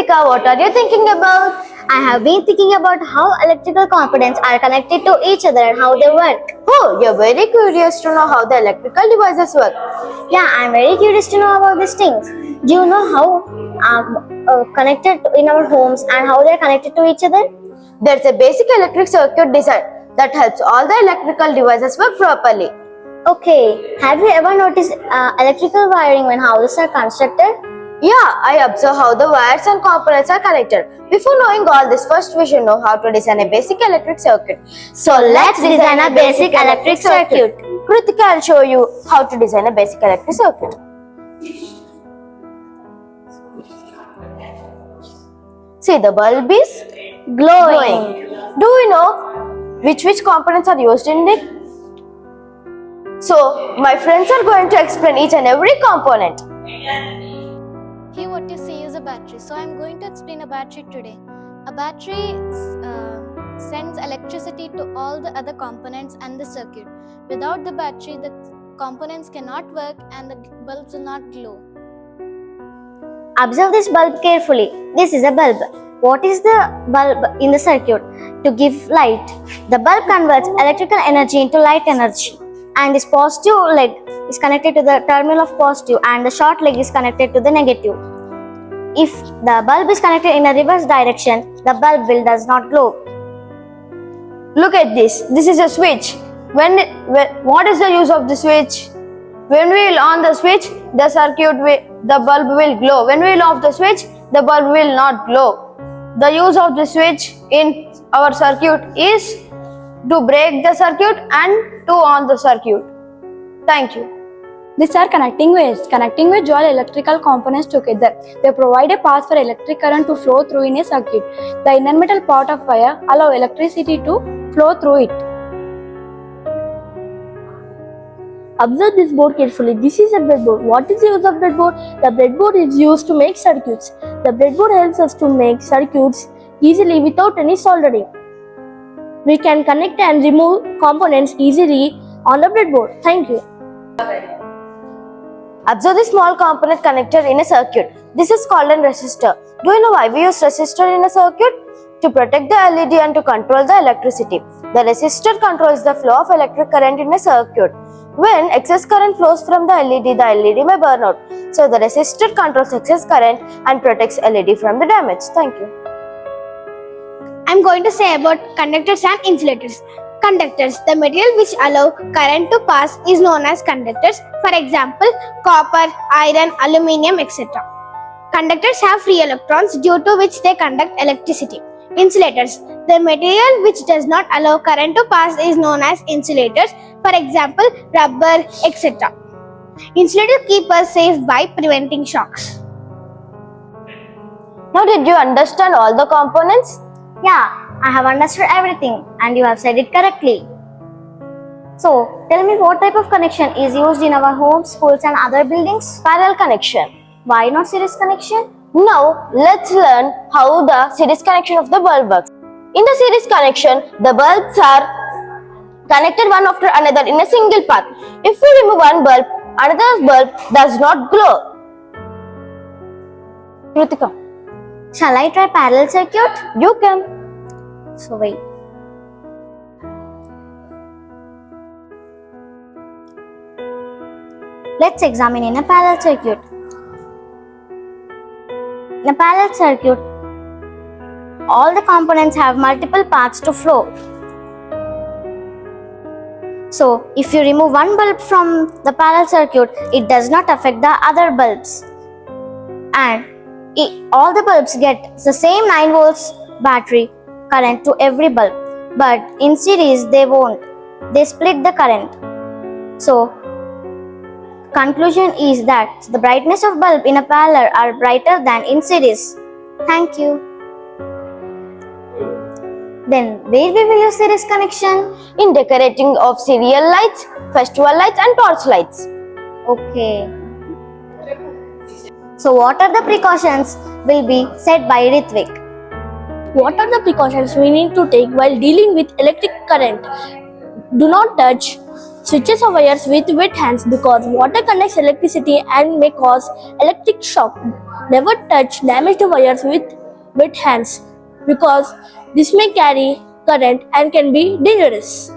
Kritika, what are you thinking about? I have been thinking about how electrical components are connected to each other and how they work. Oh, you're very curious to know how the electrical devices work. Yeah, I'm very curious to know about these things. Do you know how connected in our homes and how they're connected to each other? There's a basic electric circuit design that helps all the electrical devices work properly. Okay, have you ever noticed electrical wiring when houses are constructed? Yeah, I observe how the wires and components are connected. Before knowing all this, first we should know how to design a basic electric circuit. So let's design a basic electric circuit. Kritika, I'll show you how to design a basic electric circuit. See, the bulb is glowing. Do we know which components are used in it? So, my friends are going to explain each and every component. Here what you see is a battery. So I'm going to explain a battery today. A battery sends electricity to all the other components and the circuit. Without the battery, the components cannot work and the bulbs will not glow. Observe this bulb carefully. This is a bulb. What is the bulb in the circuit? To give light. The bulb converts electrical energy into light energy. And this positive leg is connected to the terminal of positive and the short leg is connected to the negative. If the bulb is connected in a reverse direction, the bulb does not glow. Look at this. This is a switch. What is the use of the switch? When we will on the switch, the bulb will glow. When we will off the switch, the bulb will not glow. The use of the switch in our circuit is to break the circuit and to on the circuit. Thank you. These are connecting wires. Connecting wires join electrical components together. They provide a path for electric current to flow through in a circuit. The inner metal part of wire allows electricity to flow through it. Observe this board carefully. This is a breadboard. What is the use of breadboard? The breadboard is used to make circuits. The breadboard helps us to make circuits easily without any soldering. We can connect and remove components easily on the breadboard. Thank you. Observe the small component connected in a circuit. This is called a resistor. Do you know why we use resistor in a circuit? To protect the LED and to control the electricity. The resistor controls the flow of electric current in a circuit. When excess current flows from the LED may burn out. So the resistor controls excess current and protects LED from the damage. Thank you. I'm going to say about conductors and insulators. Conductors, the material which allow current to pass, is known as conductors. For example, copper, iron, aluminium, etc. Conductors have free electrons due to which they conduct electricity. Insulators, the material which does not allow current to pass, is known as insulators. For example, rubber, etc. Insulators keep us safe by preventing shocks. Now, did you understand all the components? Yeah, I have understood everything and you have said it correctly. So, tell me what type of connection is used in our homes, schools and other buildings? Parallel connection. Why not series connection? Now, let's learn how the series connection of the bulb works. In the series connection, the bulbs are connected one after another in a single path. If we remove one bulb, another bulb does not glow. Kritika, Shall I try parallel circuit? you can. So wait. Let's examine in a parallel circuit. In a parallel circuit, all the components have multiple paths to flow. So, if you remove one bulb from the parallel circuit, it does not affect the other bulbs. And all the bulbs get the same 9 volts battery current to every bulb. But in series, they won't. They split the current. So, conclusion is that the brightness of bulb in a parallel are brighter than in series. Thank you. Then where we will use series connection? In decorating of serial lights, festival lights and torch lights. Okay. So what are the precautions will be said by Ritvik? What are the precautions we need to take while dealing with electric current? Do not touch switches or wires with wet hands because water conducts electricity and may cause electric shock. Never touch damaged wires with wet hands because this may carry current and can be dangerous.